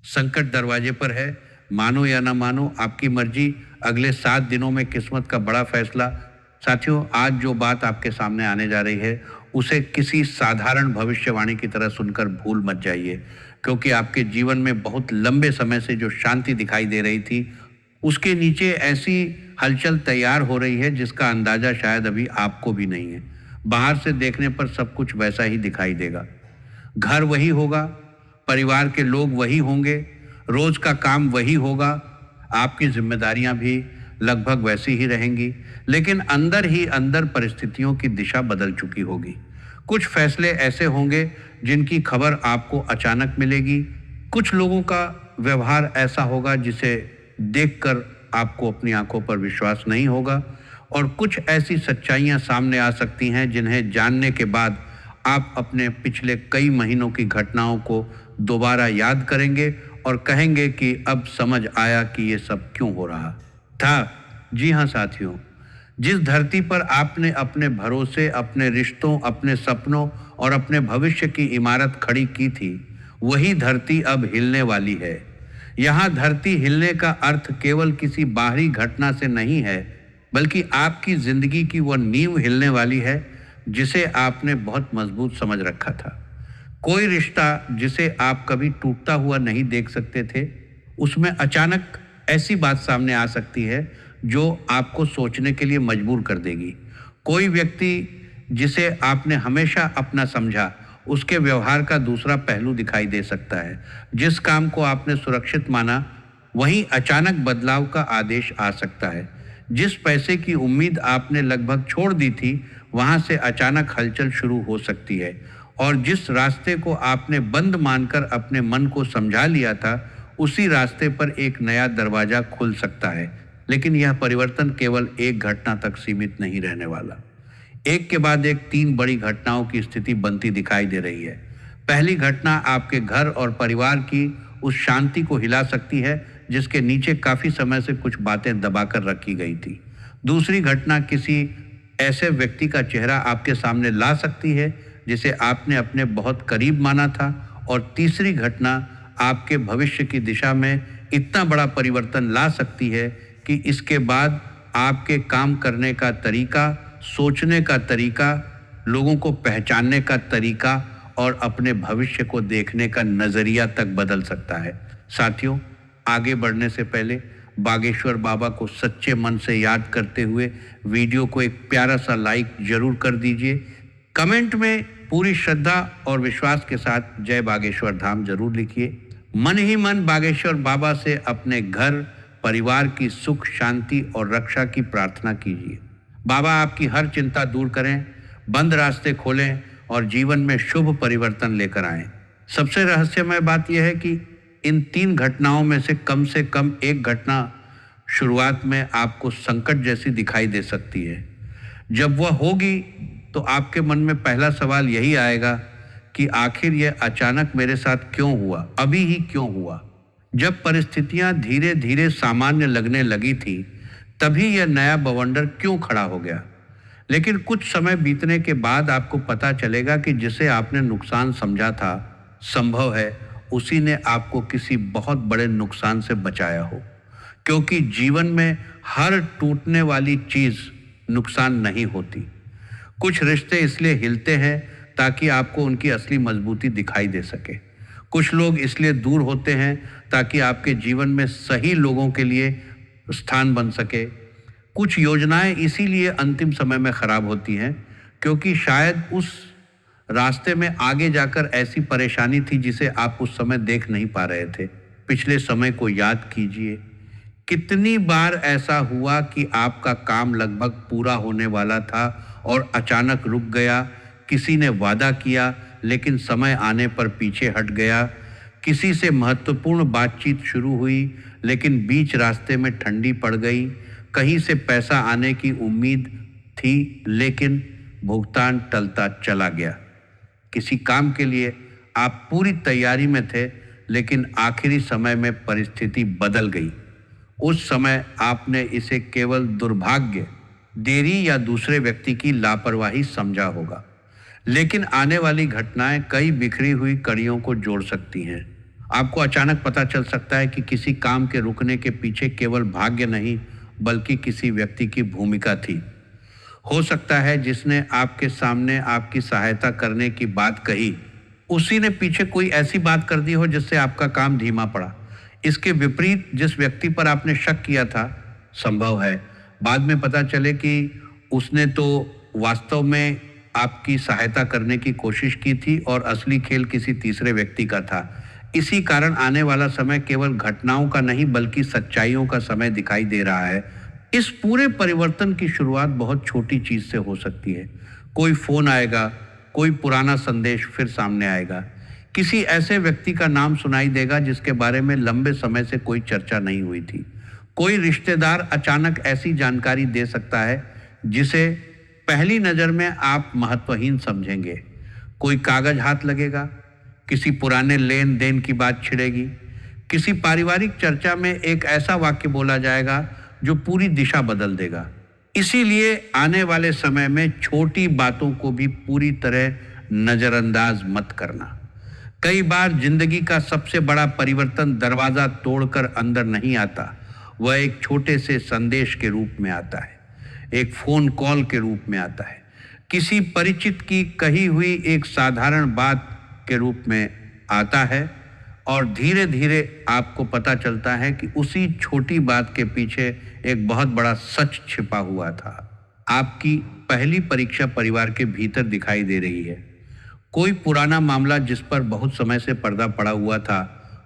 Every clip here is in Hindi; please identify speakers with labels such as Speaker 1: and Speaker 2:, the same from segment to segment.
Speaker 1: संकट दरवाजे पर है, मानो या ना मानो आपकी मर्जी। अगले 7 दिनों में किस्मत का बड़ा फैसला। साथियों, आज जो बात आपके सामने आने जा रही है उसे किसी साधारण भविष्यवाणी की तरह सुनकर भूल मत जाइए, क्योंकि आपके जीवन में बहुत लंबे समय से जो शांति दिखाई दे रही थी उसके नीचे ऐसी हलचल तैयार हो रही है जिसका अंदाजा शायद अभी आपको भी नहीं है। बाहर से देखने पर सब कुछ वैसा ही दिखाई देगा। घर वही होगा, परिवार के लोग वही होंगे, रोज का काम वही होगा, आपकी जिम्मेदारियां भी लगभग वैसी ही रहेंगी, लेकिन अंदर ही अंदर परिस्थितियों की दिशा बदल चुकी होगी। कुछ फैसले ऐसे होंगे जिनकी खबर आपको अचानक मिलेगी। कुछ लोगों का व्यवहार ऐसा होगा जिसे देखकर आपको अपनी आंखों पर विश्वास नहीं होगा, और कुछ ऐसी सच्चाइयां सामने आ सकती हैं जिन्हें जानने के बाद आप अपने पिछले कई महीनों की घटनाओं को दोबारा याद करेंगे और कहेंगे कि अब समझ आया कि ये सब क्यों हो रहा था। जी हाँ साथियों, जिस धरती पर आपने अपने भरोसे, अपने रिश्तों, अपने सपनों और अपने भविष्य की इमारत खड़ी की थी, वही धरती अब हिलने वाली है। यहाँ धरती हिलने का अर्थ केवल किसी बाहरी घटना से नहीं है, बल्कि आपकी जिंदगी की वह नींव हिलने वाली है जिसे आपने बहुत मजबूत समझ रखा था। कोई रिश्ता जिसे आप कभी टूटता हुआ नहीं देख सकते थे, उसमें अचानक ऐसी बात सामने आ सकती है जो आपको सोचने के लिए मजबूर कर देगी। कोई व्यक्ति जिसे आपने हमेशा अपना समझा, उसके व्यवहार का दूसरा पहलू दिखाई दे सकता है। जिस काम को आपने सुरक्षित माना, वहीं अचानक बदलाव का आदेश आ सकता है। जिस पैसे की उम्मीद आपने लगभग छोड़ दी थी, वहां से अचानक हलचल शुरू हो सकती है। और जिस रास्ते को आपने बंद मानकर अपने मन को समझा लिया था, उसी रास्ते पर एक नया दरवाजा खुल सकता है। लेकिन यह परिवर्तन केवल एक घटना तक सीमित नहीं रहने वाला। एक के बाद एक 3 बड़ी घटनाओं की स्थिति बनती दिखाई दे रही है। पहली घटना आपके घर और परिवार की उस शांति को हिला सकती है जिसके नीचे काफी समय से कुछ बातें दबाकर रखी गई थी। दूसरी घटना किसी ऐसे व्यक्ति का चेहरा आपके सामने ला सकती है जिसे आपने अपने बहुत करीब माना था। और तीसरी घटना आपके भविष्य की दिशा में इतना बड़ा परिवर्तन ला सकती है कि इसके बाद आपके काम करने का तरीका, सोचने का तरीका, लोगों को पहचानने का तरीका और अपने भविष्य को देखने का नजरिया तक बदल सकता है। साथियों, आगे बढ़ने से पहले बागेश्वर बाबा को सच्चे मन से याद करते हुए वीडियो को एक प्यारा सा लाइक जरूर कर दीजिए। कमेंट में पूरी श्रद्धा और विश्वास के साथ जय बागेश्वर धाम जरूर लिखिए। मन ही मन बागेश्वर बाबा से अपने घर परिवार की सुख, शांति और रक्षा की प्रार्थना कीजिए। बाबा आपकी हर चिंता दूर करें, बंद रास्ते खोलें और जीवन में शुभ परिवर्तन लेकर आएं। सबसे रहस्यमय बात यह है कि इन 3 घटनाओं में से कम एक घटना शुरुआत में आपको संकट जैसी दिखाई दे सकती है। जब वह होगी तो आपके मन में पहला सवाल यही आएगा कि आखिर यह अचानक मेरे साथ क्यों हुआ, अभी ही क्यों हुआ। जब परिस्थितियां धीरे धीरे सामान्य लगने लगी थी, तभी यह नया बवंडर क्यों खड़ा हो गया। लेकिन कुछ समय बीतने के बाद आपको पता चलेगा कि जिसे आपने नुकसान समझा था, संभव है उसी ने आपको किसी बहुत बड़े नुकसान से बचाया हो। क्योंकि जीवन में हर टूटने वाली चीज नुकसान नहीं होती। कुछ रिश्ते इसलिए हिलते हैं ताकि आपको उनकी असली मजबूती दिखाई दे सके। कुछ लोग इसलिए दूर होते हैं ताकि आपके जीवन में सही लोगों के लिए स्थान बन सके। कुछ योजनाएं इसीलिए अंतिम समय में खराब होती हैं क्योंकि शायद उस रास्ते में आगे जाकर ऐसी परेशानी थी जिसे आप उस समय देख नहीं पा रहे थे। पिछले समय को याद कीजिए। कितनी बार ऐसा हुआ कि आपका काम लगभग पूरा होने वाला था और अचानक रुक गया। किसी ने वादा किया लेकिन समय आने पर पीछे हट गया। किसी से महत्वपूर्ण बातचीत शुरू हुई लेकिन बीच रास्ते में ठंडी पड़ गई। कहीं से पैसा आने की उम्मीद थी लेकिन भुगतान टलता चला गया। किसी काम के लिए आप पूरी तैयारी में थे लेकिन आखिरी समय में परिस्थिति बदल गई। उस समय आपने इसे केवल दुर्भाग्य, देरी या दूसरे व्यक्ति की लापरवाही समझा होगा। लेकिन आने वाली घटनाएं कई बिखरी हुई कड़ियों को जोड़ सकती हैं। आपको अचानक पता चल सकता है कि किसी काम के रुकने के पीछे केवल भाग्य नहीं बल्कि किसी व्यक्ति की भूमिका थी। हो सकता है जिसने आपके सामने आपकी सहायता करने की बात कही, उसी ने पीछे कोई ऐसी बात कर दी हो जिससे आपका काम धीमा पड़ा। इसके विपरीत जिस व्यक्ति पर आपने शक किया था, संभव है बाद में पता चले कि उसने तो वास्तव में आपकी सहायता करने की कोशिश की थी और असली खेल किसी तीसरे व्यक्ति का था। इसी कारण आने वाला समय केवल घटनाओं का नहीं बल्कि सच्चाइयों का समय दिखाई दे रहा है। इस पूरे परिवर्तन की शुरुआत बहुत छोटी चीज से हो सकती है। कोई फोन आएगा, कोई पुराना संदेश फिर सामने आएगा, किसी ऐसे व्यक्ति का नाम सुनाई देगा जिसके बारे में लंबे समय से कोई चर्चा नहीं हुई थी। कोई रिश्तेदार अचानक ऐसी जानकारी दे सकता है जिसे पहली नजर में आप महत्वहीन समझेंगे। कोई कागज हाथ लगेगा, किसी पुराने लेन देन की बात छिड़ेगी, किसी पारिवारिक चर्चा में एक ऐसा वाक्य बोला जाएगा जो पूरी दिशा बदल देगा। इसीलिए आने वाले समय में छोटी बातों को भी पूरी तरह नजरअंदाज मत करना। कई बार जिंदगी का सबसे बड़ा परिवर्तन दरवाजा तोड़कर अंदर नहीं आता, वह एक छोटे से संदेश के रूप में आता है, एक फोन कॉल के रूप में आता है, किसी परिचित की कही हुई एक साधारण बात के रूप में आता है और धीरे धीरे आपको पता चलता है कि उसी छोटी बात के पीछे एक बहुत बड़ा सच छिपा हुआ था। आपकी पहली परीक्षा परिवार के भीतर दिखाई दे रही है। कोई पुराना मामला जिस पर बहुत समय से पर्दा पड़ा हुआ था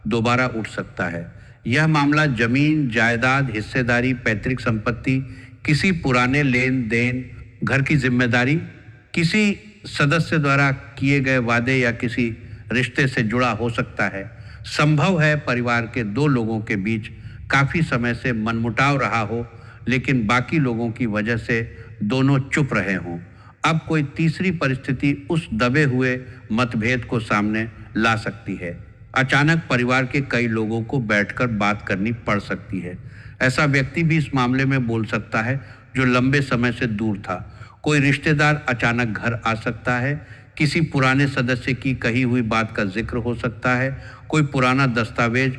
Speaker 1: दोबारा उठ सकता है। यह मामला जमीन, जायदाद, हिस्सेदारी, पैतृक संपत्ति, किसी पुराने लेन देन, घर की जिम्मेदारी, किसी सदस्य द्वारा किए गए वादे या किसी रिश्ते से जुड़ा हो सकता है। संभव है परिवार के दो लोगों के बीच काफी समय से मनमुटाव रहा हो, लेकिन बाकी लोगों की वजह से दोनों चुप रहे हों। अब कोई तीसरी परिस्थिति उस दबे हुए मतभेद को सामने ला सकती है। अचानक परिवार के कई लोगों को बैठकर बात करनी पड़ सकती है। ऐसा व्यक्ति भी इस मामले में बोल सकता है जो लंबे समय से दूर था। कोई रिश्तेदार अचानक घर आ सकता है, किसी पुराने सदस्य की कही हुई बात का जिक्र हो सकता है, कोई पुराना दस्तावेज,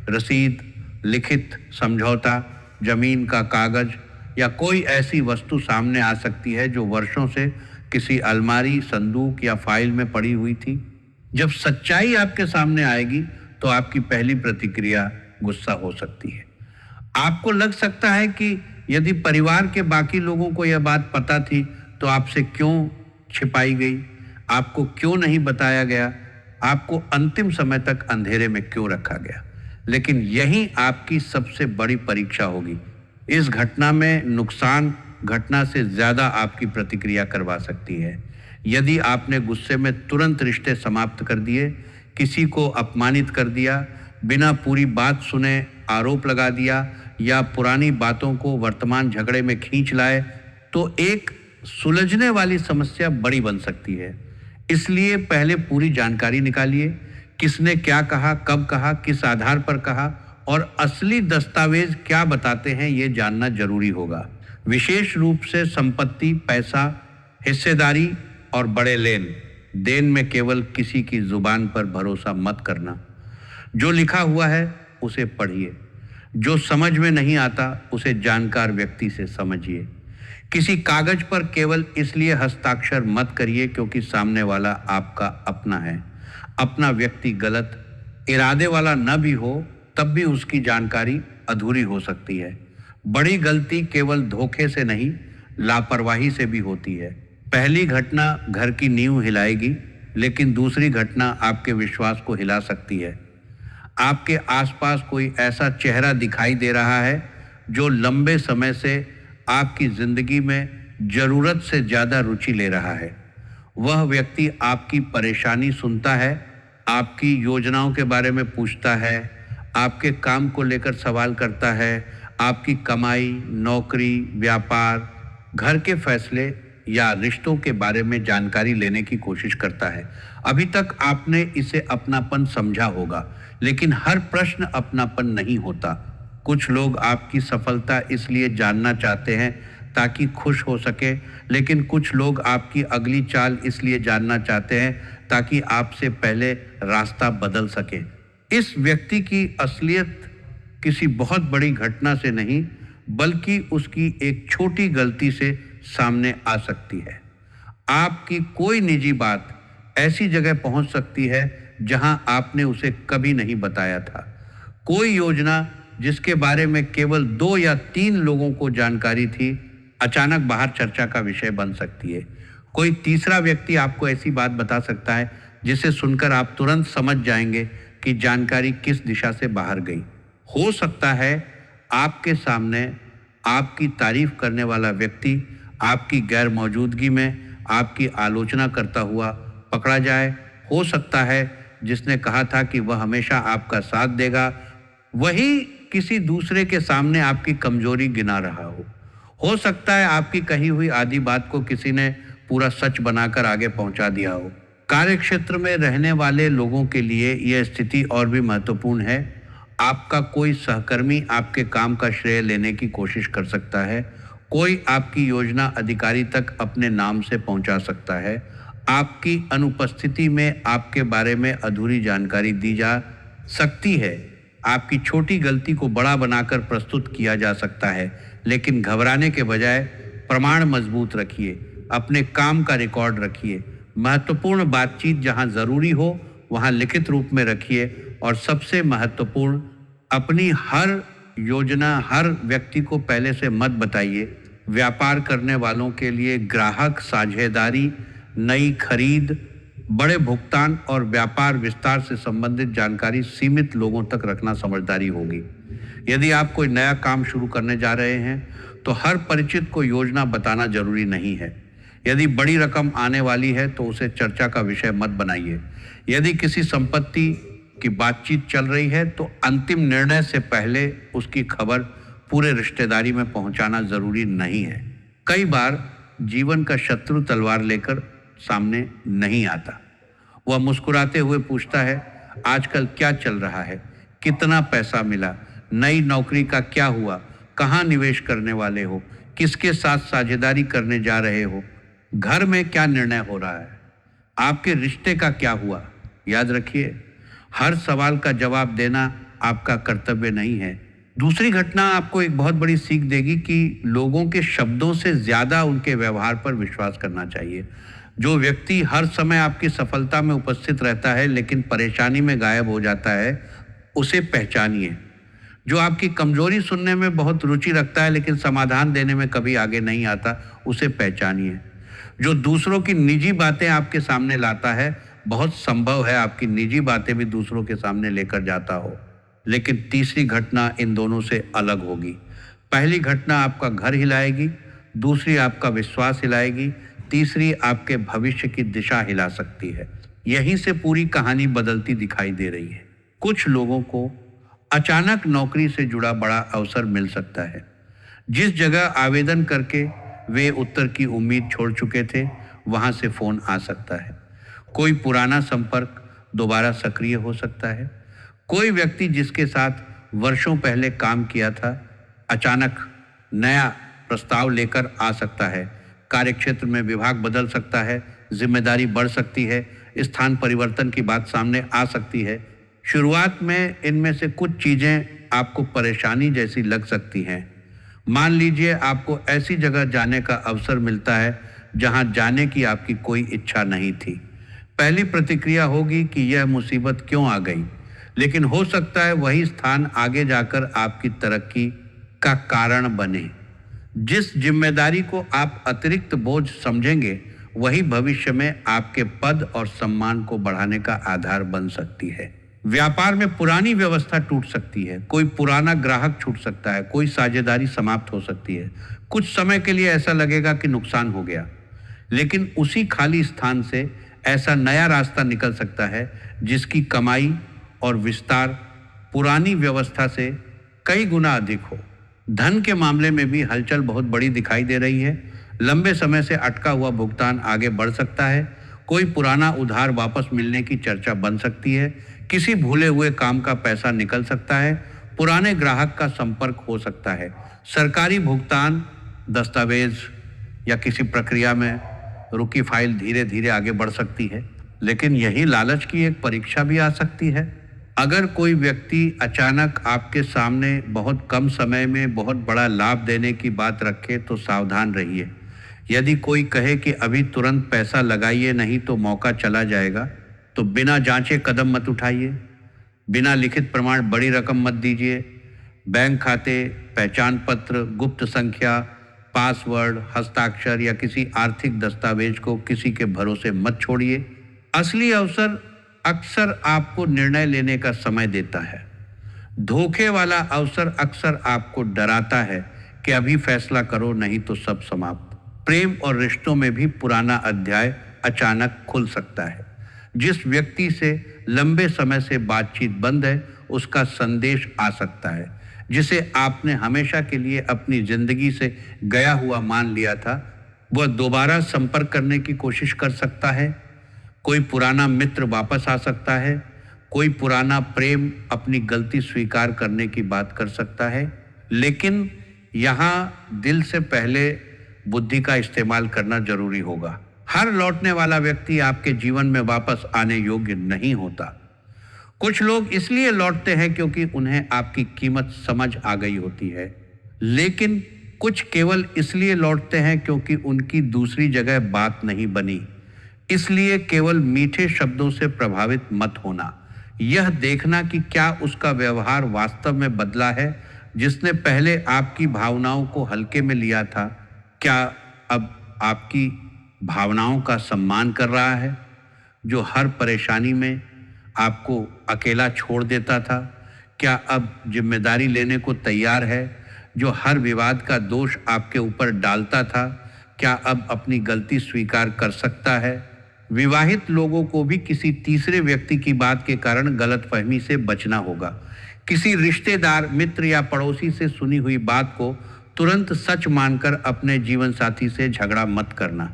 Speaker 1: रसीद, लिखित समझौता, जमीन का कागज या कोई ऐसी वस्तु सामने आ सकती है जो वर्षों से किसी अलमारी, संदूक या फाइल में पड़ी हुई थी। जब सच्चाई आपके सामने आएगी तो आपकी पहली प्रतिक्रिया गुस्सा हो सकती है। आपको लग सकता है कि यदि परिवार के बाकी लोगों को यह बात पता थी तो आपसे क्यों छिपाई गई, आपको क्यों नहीं बताया गया, आपको अंतिम समय तक अंधेरे में क्यों रखा गया। लेकिन यही आपकी सबसे बड़ी परीक्षा होगी। इस घटना में नुकसान घटना से ज्यादा आपकी प्रतिक्रिया करवा सकती है। यदि आपने गुस्से में तुरंत रिश्ते समाप्त कर दिए, किसी को अपमानित कर दिया, बिना पूरी बात सुने आरोप लगा दिया या पुरानी बातों को वर्तमान झगड़े में खींच लाए, तो एक सुलझने वाली समस्या बड़ी बन सकती है। इसलिए पहले पूरी जानकारी निकालिए, किसने क्या कहा, कब कहा, किस आधार पर कहा और असली दस्तावेज क्या बताते हैं ये जानना जरूरी होगा। विशेष रूप से संपत्ति, पैसा, हिस्सेदारी और बड़े लेन देन में केवल किसी की जुबान पर भरोसा मत करना। जो लिखा हुआ है उसे पढ़िए, जो समझ में नहीं आता उसे जानकार व्यक्ति से समझिए। किसी कागज पर केवल इसलिए हस्ताक्षर मत करिए क्योंकि सामने वाला आपका अपना है। अपना व्यक्ति गलत इरादे वाला न भी हो तब भी उसकी जानकारी अधूरी हो सकती है। बड़ी गलती केवल धोखे से नहीं, लापरवाही से भी होती है। पहली घटना घर की नींव हिलाएगी, लेकिन दूसरी घटना आपके विश्वास को हिला सकती है। आपके आसपास कोई ऐसा चेहरा दिखाई दे रहा है जो लंबे समय से आपकी जिंदगी में जरूरत से ज्यादा रुचि ले रहा है। वह व्यक्ति आपकी परेशानी सुनता है, आपकी योजनाओं के बारे में पूछता है, आपके काम को लेकर सवाल करता है, आपकी कमाई, नौकरी, व्यापार, घर के फैसले या रिश्तों के बारे में जानकारी लेने की कोशिश करता है। अभी तक आपने इसे अपनापन समझा होगा, लेकिन हर प्रश्न अपनापन नहीं होता। कुछ लोग आपकी सफलता इसलिए जानना चाहते हैं ताकि खुश हो सके, लेकिन कुछ लोग आपकी अगली चाल इसलिए जानना चाहते हैं ताकि आपसे पहले रास्ता बदल सके। इस व्यक्ति की असलियत किसी बहुत बड़ी घटना से नहीं, बल्कि उसकी एक छोटी गलती से सामने आ सकती है। आपकी कोई निजी बात ऐसी जगह पहुंच सकती है जहां आपने उसे कभी नहीं बताया था। कोई योजना जिसके बारे में केवल 2 या 3 लोगों को जानकारी थी, अचानक बाहर चर्चा का विषय बन सकती है। कोई तीसरा व्यक्ति आपको ऐसी बात बता सकता है जिसे सुनकर आप तुरंत समझ जाएंगे कि जानकारी किस दिशा से बाहर गई। हो सकता है आपके सामने आपकी तारीफ करने वाला व्यक्ति आपकी गैर मौजूदगी में आपकी आलोचना करता हुआ पकड़ा जाए। हो सकता है जिसने कहा था कि वह हमेशा आपका साथ देगा, वही किसी दूसरे के सामने आपकी कमजोरी गिना रहा हो। हो सकता है आपकी कही हुई आधी बात को किसी ने पूरा सच बनाकर आगे पहुंचा दिया हो। कार्यक्षेत्र में रहने वाले लोगों के लिए यह स्थिति और भी महत्वपूर्ण है। आपका कोई सहकर्मी आपके काम का श्रेय लेने की कोशिश कर सकता है। कोई आपकी योजना अधिकारी तक अपने नाम से पहुंचा सकता है। आपकी अनुपस्थिति में आपके बारे में अधूरी जानकारी दी जा सकती है। आपकी छोटी गलती को बड़ा बनाकर प्रस्तुत किया जा सकता है, लेकिन घबराने के बजाय प्रमाण मजबूत रखिए, अपने काम का रिकॉर्ड रखिए। महत्वपूर्ण बातचीत जहां जरूरी हो वहां लिखित रूप में रखिए, और सबसे महत्वपूर्ण, अपनी हर योजना हर व्यक्ति को पहले से मत बताइए। व्यापार करने वालों के लिए ग्राहक साझेदारी, नई खरीद, बड़े भुगतान और व्यापार विस्तार से संबंधित जानकारी सीमित लोगों तक रखना समझदारी होगी। यदि आप कोई नया काम शुरू करने जा रहे हैं तो हर परिचित को योजना बताना जरूरी नहीं है। यदि बड़ी रकम आने वाली है तो उसे चर्चा का विषय मत बनाइए। यदि किसी संपत्ति की बातचीत चल रही है तो अंतिम निर्णय से पहले उसकी खबर पूरे रिश्तेदारी में पहुंचाना जरूरी नहीं है। कई बार जीवन का शत्रु तलवार लेकर सामने नहीं आता। वह मुस्कुराते हुए पूछता है, आजकल क्या चल रहा है, कितना पैसा मिला, नई नौकरी का क्या हुआ, कहाँ निवेश करने वाले हो, किसके साथ साझेदारी करने जा रहे हो, घर में क्या निर्णय हो रहा है, आपके रिश्ते का क्या हुआ। याद रखिए, हर सवाल का जवाब देना आपका कर्तव्य नहीं है। दूसरी घटना आपको एक बहुत बड़ी सीख देगी कि लोगों के शब्दों से ज्यादा उनके व्यवहार पर विश्वास करना चाहिए। जो व्यक्ति हर समय आपकी सफलता में उपस्थित रहता है लेकिन परेशानी में गायब हो जाता है, उसे पहचानिए। जो आपकी कमजोरी सुनने में बहुत रुचि रखता है लेकिन समाधान देने में कभी आगे नहीं आता, उसे पहचानिए। जो दूसरों की निजी बातें आपके सामने लाता है, बहुत संभव है आपकी निजी बातें भी दूसरों के सामने लेकर जाता हो। लेकिन तीसरी घटना इन दोनों से अलग होगी। पहली घटना आपका घर हिलाएगी, दूसरी आपका विश्वास हिलाएगी, तीसरी आपके भविष्य की दिशा हिला सकती है। यहीं से पूरी कहानी बदलती दिखाई दे रही है। कुछ लोगों को अचानक नौकरी से जुड़ा बड़ा अवसर मिल सकता है। जिस जगह आवेदन करके वे उत्तर की उम्मीद छोड़ चुके थे, वहां से फोन आ सकता है। कोई पुराना संपर्क दोबारा सक्रिय हो सकता है। कोई व्यक्ति जिसके साथ वर्षों पहले काम किया था, अचानक नया प्रस्ताव लेकर आ सकता है। कार्यक्षेत्र में विभाग बदल सकता है, जिम्मेदारी बढ़ सकती है, स्थान परिवर्तन की बात सामने आ सकती है। शुरुआत में इनमें से कुछ चीजें आपको परेशानी जैसी लग सकती हैं। मान लीजिए आपको ऐसी जगह जाने का अवसर मिलता है जहां जाने की आपकी कोई इच्छा नहीं थी। पहली प्रतिक्रिया होगी कि यह मुसीबत क्यों आ गई, लेकिन हो सकता है वही स्थान आगे जाकर आपकी तरक्की का कारण बने। जिस जिम्मेदारी को आप अतिरिक्त बोझ समझेंगे, वही भविष्य में आपके पद और सम्मान को बढ़ाने का आधार बन सकती है। व्यापार में पुरानी व्यवस्था टूट सकती है, कोई पुराना ग्राहक छूट सकता है, कोई साझेदारी समाप्त हो सकती है। कुछ समय के लिए ऐसा लगेगा कि नुकसान हो गया, लेकिन उसी खाली स्थान से ऐसा नया रास्ता निकल सकता है जिसकी कमाई और विस्तार पुरानी व्यवस्था से कई गुना अधिक हो। धन के मामले में भी हलचल बहुत बड़ी दिखाई दे रही है। लंबे समय से अटका हुआ भुगतान आगे बढ़ सकता है। कोई पुराना उधार वापस मिलने की चर्चा बन सकती है। किसी भूले हुए काम का पैसा निकल सकता है। पुराने ग्राहक का संपर्क हो सकता है। सरकारी भुगतान, दस्तावेज या किसी प्रक्रिया में रुकी फाइल धीरे धीरे आगे बढ़ सकती है। लेकिन यही लालच की एक परीक्षा भी आ सकती है। अगर कोई व्यक्ति अचानक आपके सामने बहुत कम समय में बहुत बड़ा लाभ देने की बात रखे तो सावधान रहिए। यदि कोई कहे कि अभी तुरंत पैसा लगाइए नहीं तो मौका चला जाएगा, तो बिना जांचे कदम मत उठाइए। बिना लिखित प्रमाण बड़ी रकम मत दीजिए। बैंक खाते, पहचान पत्र, गुप्त संख्या, पासवर्ड, हस्ताक्षर या किसी आर्थिक दस्तावेज को किसी के भरोसे मत छोड़िए। असली अवसर अक्सर आपको निर्णय लेने का समय देता है। धोखे वाला अवसर अक्सर आपको डराता है कि अभी फैसला करो नहीं तो सब समाप्त। प्रेम और रिश्तों में भी पुराना अध्याय अचानक खुल सकता है। जिस व्यक्ति से लंबे समय से बातचीत बंद है, उसका संदेश आ सकता है। जिसे आपने हमेशा के लिए अपनी जिंदगी से गया हुआ मान लिया था, वह दोबारा संपर्क करने की कोशिश कर सकता है। कोई पुराना मित्र वापस आ सकता है। कोई पुराना प्रेम अपनी गलती स्वीकार करने की बात कर सकता है। लेकिन यहाँ दिल से पहले बुद्धि का इस्तेमाल करना जरूरी होगा। हर लौटने वाला व्यक्ति आपके जीवन में वापस आने योग्य नहीं होता। कुछ लोग इसलिए लौटते हैं क्योंकि उन्हें आपकी कीमत समझ आ गई होती है, लेकिन कुछ केवल इसलिए लौटते हैं क्योंकि उनकी दूसरी जगह बात नहीं बनी। इसलिए केवल मीठे शब्दों से प्रभावित मत होना। यह देखना कि क्या उसका व्यवहार वास्तव में बदला है। जिसने पहले आपकी भावनाओं को हल्के में लिया था, क्या अब आपकी भावनाओं का सम्मान कर रहा है। जो हर परेशानी में आपको अकेला छोड़ देता था, क्या अब जिम्मेदारी लेने को तैयार है। जो हर विवाद का दोष आपके ऊपर डालता था, क्या अब अपनी गलती स्वीकार कर सकता है। विवाहित लोगों को भी किसी तीसरे व्यक्ति की बात के कारण गलतफहमी से बचना होगा। किसी रिश्तेदार, मित्र या पड़ोसी से सुनी हुई बात को तुरंत सच मानकर अपने जीवन साथी से झगड़ा मत करना।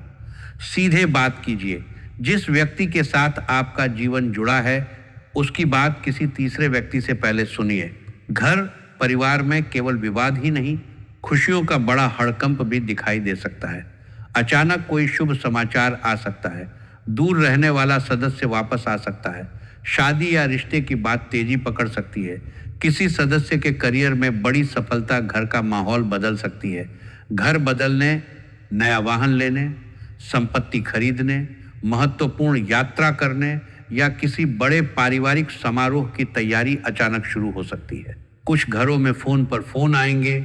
Speaker 1: सीधे बात कीजिए। जिस व्यक्ति के साथ आपका जीवन जुड़ा है, उसकी बात किसी तीसरे व्यक्ति से पहले सुनिए। घर परिवार में केवल विवाद ही नहीं, खुशियों का बड़ा हड़कंप भी दिखाई दे सकता है। अचानक कोई शुभ समाचार आ सकता है। दूर रहने वाला सदस्य वापस आ सकता है। शादी या रिश्ते की बात तेजी पकड़ सकती है। किसी सदस्य के करियर में बड़ी सफलता घर का माहौल बदल सकती है। घर बदलने, नया वाहन लेने, संपत्ति खरीदने, महत्वपूर्ण यात्रा करने या किसी बड़े पारिवारिक समारोह की तैयारी अचानक शुरू हो सकती है। कुछ घरों में फोन पर फोन आएंगे।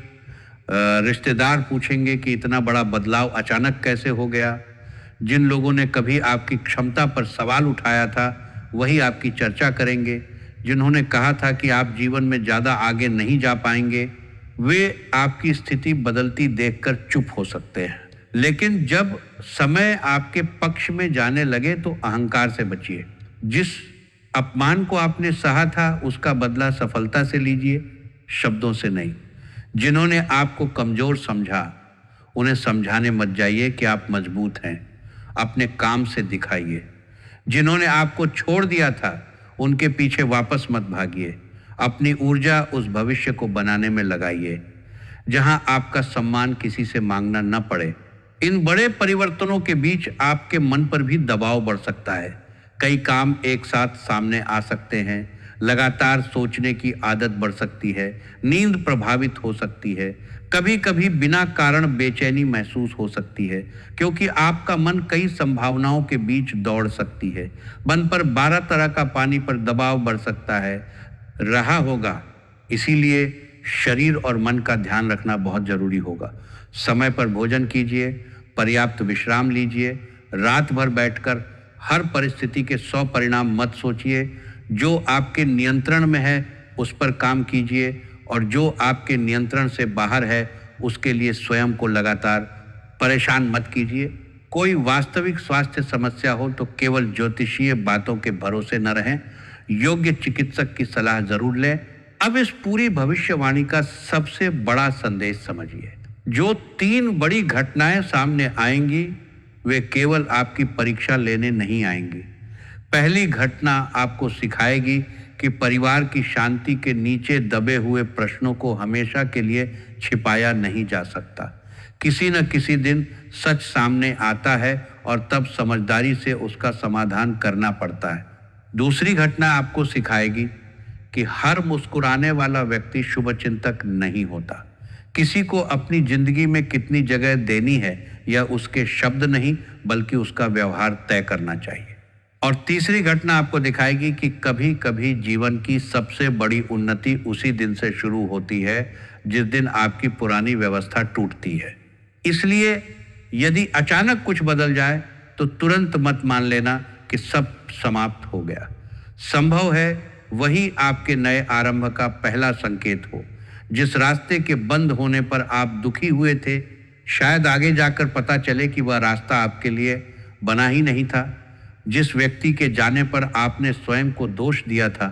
Speaker 1: रिश्तेदार पूछेंगे कि इतना बड़ा बदलाव अचानक कैसे हो गया। जिन लोगों ने कभी आपकी क्षमता पर सवाल उठाया था, वही आपकी चर्चा करेंगे। जिन्होंने कहा था कि आप जीवन में ज़्यादा आगे नहीं जा पाएंगे, वे आपकी स्थिति बदलती देखकर चुप हो सकते हैं। लेकिन जब समय आपके पक्ष में जाने लगे तो अहंकार से बचिए। जिस अपमान को आपने सहा था, उसका बदला सफलता से लीजिए, शब्दों से नहीं। जिन्होंने आपको कमजोर समझा, उन्हें समझाने मत जाइए कि आप मजबूत हैं। अपने काम से दिखाइए। जिन्होंने आपको छोड़ दिया था, उनके पीछे वापस मत भागिए। अपनी ऊर्जा उस भविष्य को बनाने में लगाइए जहां आपका सम्मान किसी से मांगना न पड़े। इन बड़े परिवर्तनों के बीच आपके मन पर भी दबाव बढ़ सकता है। कई काम एक साथ सामने आ सकते हैं। लगातार सोचने की आदत बढ़ सकती है। नींद प्रभावित हो सकती है। कभी कभी बिना कारण बेचैनी महसूस हो सकती है, क्योंकि आपका मन कई संभावनाओं के बीच दौड़ सकती है। मन पर 12 तरह का पानी पर दबाव बढ़ सकता है, रहा होगा। इसीलिए शरीर और मन का ध्यान रखना बहुत जरूरी होगा। समय पर भोजन कीजिए, पर्याप्त विश्राम लीजिए। रात भर बैठकर हर परिस्थिति के 100 परिणाम मत सोचिए। जो आपके नियंत्रण में है उस पर काम कीजिए, और जो आपके नियंत्रण से बाहर है उसके लिए स्वयं को लगातार परेशान मत कीजिए। कोई वास्तविक स्वास्थ्य समस्या हो तो केवल ज्योतिषीय बातों के भरोसे न रहें, योग्य चिकित्सक की सलाह जरूर लें। अब इस पूरी भविष्यवाणी का सबसे बड़ा संदेश समझिए। जो 3 बड़ी घटनाएं सामने आएंगी, वे केवल आपकी परीक्षा लेने नहीं आएंगी। पहली घटना आपको सिखाएगी कि परिवार की शांति के नीचे दबे हुए प्रश्नों को हमेशा के लिए छिपाया नहीं जा सकता। किसी न किसी दिन सच सामने आता है और तब समझदारी से उसका समाधान करना पड़ता है। दूसरी घटना आपको सिखाएगी कि हर मुस्कुराने वाला व्यक्ति शुभचिंतक नहीं होता। किसी को अपनी जिंदगी में कितनी जगह देनी है यह उसके शब्द नहीं बल्कि उसका व्यवहार तय करना चाहिए। और तीसरी घटना आपको दिखाएगी कि कभी कभी जीवन की सबसे बड़ी उन्नति उसी दिन से शुरू होती है जिस दिन आपकी पुरानी व्यवस्था टूटती है। इसलिए यदि अचानक कुछ बदल जाए तो तुरंत मत मान लेना कि सब समाप्त हो गया। संभव है वही आपके नए आरंभ का पहला संकेत हो। जिस रास्ते के बंद होने पर आप दुखी हुए थे, शायद आगे जाकर पता चले कि वह रास्ता आपके लिए बना ही नहीं था। जिस व्यक्ति के जाने पर आपने स्वयं को दोष दिया था,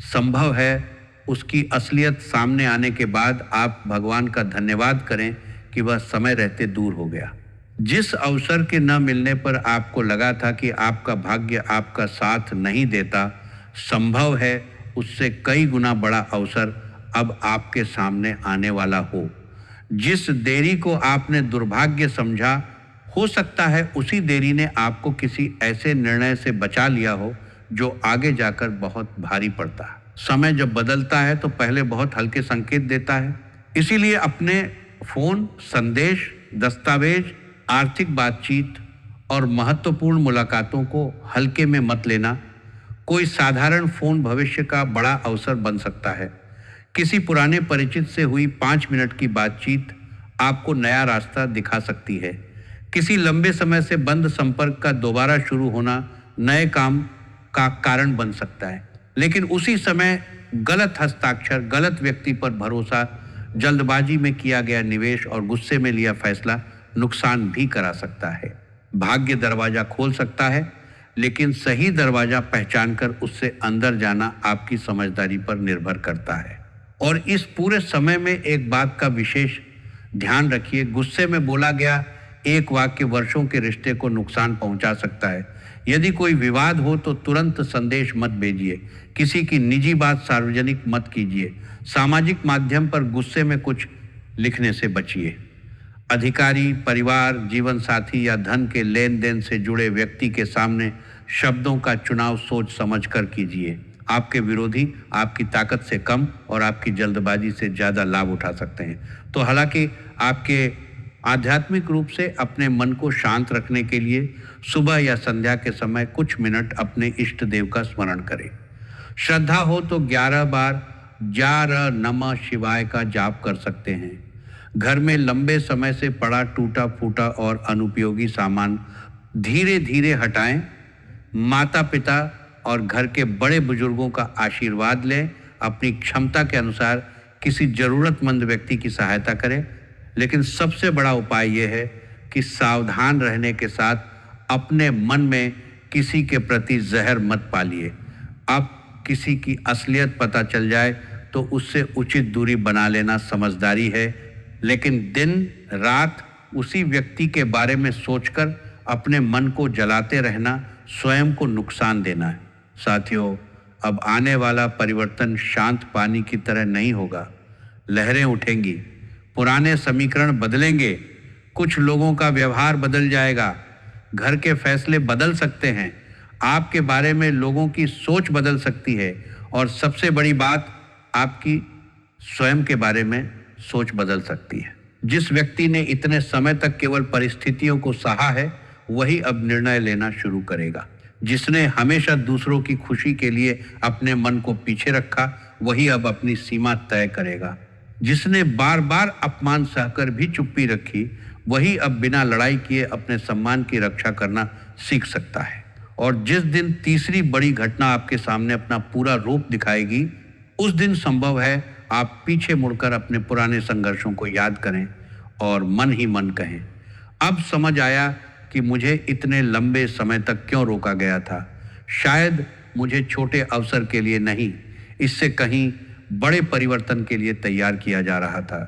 Speaker 1: संभव है उसकी असलियत सामने आने के बाद आप भगवान का धन्यवाद करें कि वह समय रहते दूर हो गया। जिस अवसर के न मिलने पर आपको लगा था कि आपका भाग्य आपका साथ नहीं देता, संभव है उससे कई गुना बड़ा अवसर अब आपके सामने आने वाला हो। जिस देरी को आपने दुर्भाग्य समझा, हो सकता है उसी देरी ने आपको किसी ऐसे निर्णय से बचा लिया हो जो आगे जाकर बहुत भारी पड़ता है। समय जब बदलता है तो पहले बहुत हल्के संकेत देता है। इसीलिए अपने फोन, संदेश, दस्तावेज, आर्थिक बातचीत और महत्वपूर्ण मुलाकातों को हल्के में मत लेना। कोई साधारण फोन भविष्य का बड़ा अवसर बन सकता है। किसी पुराने परिचित से हुई 5 मिनट की बातचीत आपको नया रास्ता दिखा सकती है। किसी लंबे समय से बंद संपर्क का दोबारा शुरू होना नए काम का कारण बन सकता है। लेकिन उसी समय गलत हस्ताक्षर, गलत व्यक्ति पर भरोसा, जल्दबाजी में किया गया निवेश और गुस्से में लिया फैसला नुकसान भी करा सकता है। भाग्य दरवाजा खोल सकता है, लेकिन सही दरवाजा पहचानकर उससे अंदर जाना आपकी समझदारी पर निर्भर करता है। और इस पूरे समय में एक बात का विशेष ध्यान रखिए, गुस्से में बोला गया एक वाक्य वर्षों के रिश्ते को नुकसान पहुंचा सकता है। यदि कोई विवाद हो तो तुरंत संदेश मत भेजिए। किसी की निजी बात सार्वजनिक मत कीजिए। सामाजिक माध्यम पर गुस्से में कुछ लिखने से बचिए। अधिकारी, परिवार, जीवन साथी या धन के लेन देन से जुड़े व्यक्ति के सामने शब्दों का चुनाव सोच समझ कर कीजिए। आपके विरोधी आपकी ताकत से कम और आपकी जल्दबाजी से ज़्यादा लाभ उठा सकते हैं। तो हालांकि आपके आध्यात्मिक रूप से अपने मन को शांत रखने के लिए सुबह या संध्या के समय कुछ मिनट अपने इष्ट देव का स्मरण करें। श्रद्धा हो तो 11 बार जा र नमः शिवाय का जाप कर सकते हैं। घर में लंबे समय से पड़ा टूटा फूटा और अनुपयोगी सामान धीरे धीरे हटाएं। माता पिता और घर के बड़े बुजुर्गों का आशीर्वाद लें। अपनी क्षमता के अनुसार किसी जरूरतमंद व्यक्ति की सहायता करें। लेकिन सबसे बड़ा उपाय यह है कि सावधान रहने के साथ अपने मन में किसी के प्रति जहर मत पालिए। अब किसी की असलियत पता चल जाए तो उससे उचित दूरी बना लेना समझदारी है, लेकिन दिन रात उसी व्यक्ति के बारे में सोचकर अपने मन को जलाते रहना स्वयं को नुकसान देना है। साथियों, अब आने वाला परिवर्तन शांत पानी की तरह नहीं होगा। लहरें उठेंगी, पुराने समीकरण बदलेंगे, कुछ लोगों का व्यवहार बदल जाएगा, घर के फैसले बदल सकते हैं, आपके बारे में लोगों की सोच बदल सकती है और सबसे बड़ी बात, आपकी स्वयं के बारे में सोच बदल सकती है। जिस व्यक्ति ने इतने समय तक केवल परिस्थितियों को सहा है, वही अब निर्णय लेना शुरू करेगा। जिसने हमेशा दूसरों की खुशी के लिए अपने मन को पीछे रखा, वही अब अपनी सीमा तय करेगा। जिसने बार बार अपमान सहकर भी चुप्पी रखी, वही अब बिना लड़ाई किए अपने सम्मान की रक्षा करना सीख सकता है। और जिस दिन तीसरी बड़ी घटना आपके सामने अपना पूरा रूप दिखाएगी, उस दिन संभव है आप पीछे मुड़कर अपने पुराने संघर्षों को याद करें और मन ही मन कहें, अब समझ आया कि मुझे इतने लंबे समय तक क्यों रोका गया था। शायद मुझे छोटे अवसर के लिए नहीं, इससे कहीं बड़े परिवर्तन के लिए तैयार किया जा रहा था।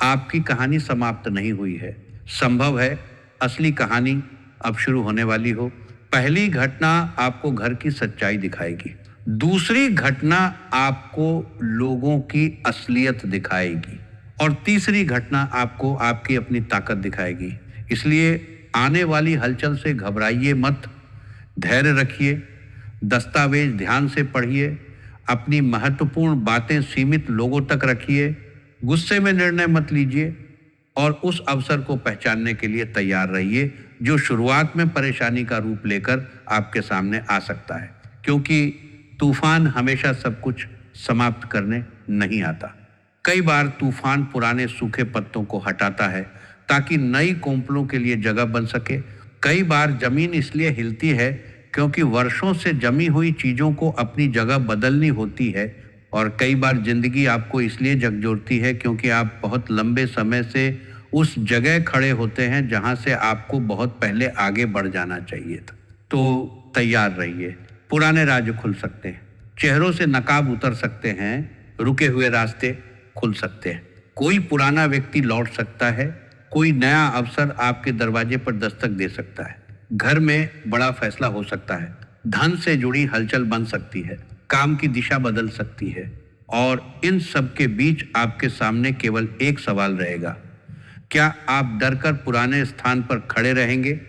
Speaker 1: आपकी कहानी समाप्त नहीं हुई है। संभव है असली कहानी अब शुरू होने वाली हो। पहली घटना आपको घर की सच्चाई दिखाएगी, दूसरी घटना आपको लोगों की असलियत दिखाएगी और तीसरी घटना आपको आपकी अपनी ताकत दिखाएगी। इसलिए आने वाली हलचल से घबराइए मत, धैर्य रखिए, दस्तावेज ध्यान से पढ़िए, अपनी महत्वपूर्ण बातें सीमित लोगों तक रखिए, गुस्से में निर्णय मत लीजिए और उस अवसर को पहचानने के लिए तैयार रहिए जो शुरुआत में परेशानी का रूप लेकर आपके सामने आ सकता है, क्योंकि तूफान हमेशा सब कुछ समाप्त करने नहीं आता। कई बार तूफान पुराने सूखे पत्तों को हटाता है ताकि नई कोंपलों के लिए जगह बन सके। कई बार जमीन इसलिए हिलती है क्योंकि वर्षों से जमी हुई चीजों को अपनी जगह बदलनी होती है, और कई बार जिंदगी आपको इसलिए झकझोरती है क्योंकि आप बहुत लंबे समय से उस जगह खड़े होते हैं जहां से आपको बहुत पहले आगे बढ़ जाना चाहिए था। तो तैयार रहिए, पुराने राज खुल सकते हैं, चेहरों से नकाब उतर सकते हैं, रुके हुए रास्ते खुल सकते हैं, कोई पुराना व्यक्ति लौट सकता है, कोई नया अवसर आपके दरवाजे पर दस्तक दे सकता है, घर में बड़ा फैसला हो सकता है, धन से जुड़ी हलचल बन सकती है, काम की दिशा बदल सकती है। और इन सब के बीच आपके सामने केवल एक सवाल रहेगा, क्या आप डरकर पुराने स्थान पर खड़े रहेंगे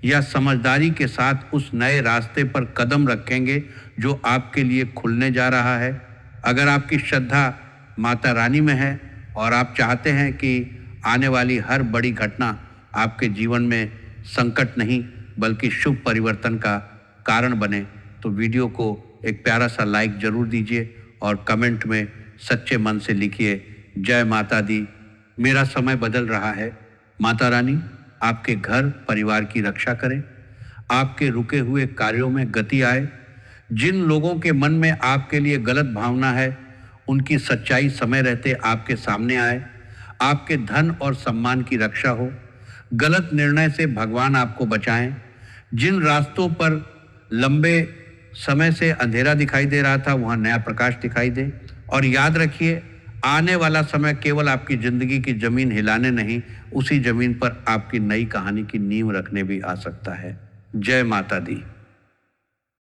Speaker 1: या समझदारी के साथ उस नए रास्ते पर कदम रखेंगे जो आपके लिए खुलने जा रहा है। अगर आपकी श्रद्धा माता रानी में है और आप चाहते हैं कि आने वाली हर बड़ी घटना आपके जीवन में संकट नहीं बल्कि शुभ परिवर्तन का कारण बने, तो वीडियो को एक प्यारा सा लाइक जरूर दीजिए और कमेंट में सच्चे मन से लिखिए, जय माता दी, मेरा समय बदल रहा है। माता रानी आपके घर परिवार की रक्षा करें, आपके रुके हुए कार्यों में गति आए, जिन लोगों के मन में आपके लिए गलत भावना है उनकी सच्चाई समय रहते आपके सामने आए, आपके धन और सम्मान की रक्षा हो, गलत निर्णय से भगवान आपको बचाएं, जिन रास्तों पर लंबे समय से अंधेरा दिखाई दे रहा था वहां नया प्रकाश दिखाई दे। और याद रखिए, आने वाला समय केवल आपकी जिंदगी की जमीन हिलाने नहीं, उसी जमीन पर आपकी नई कहानी की नींव रखने भी आ सकता है। जय माता दी।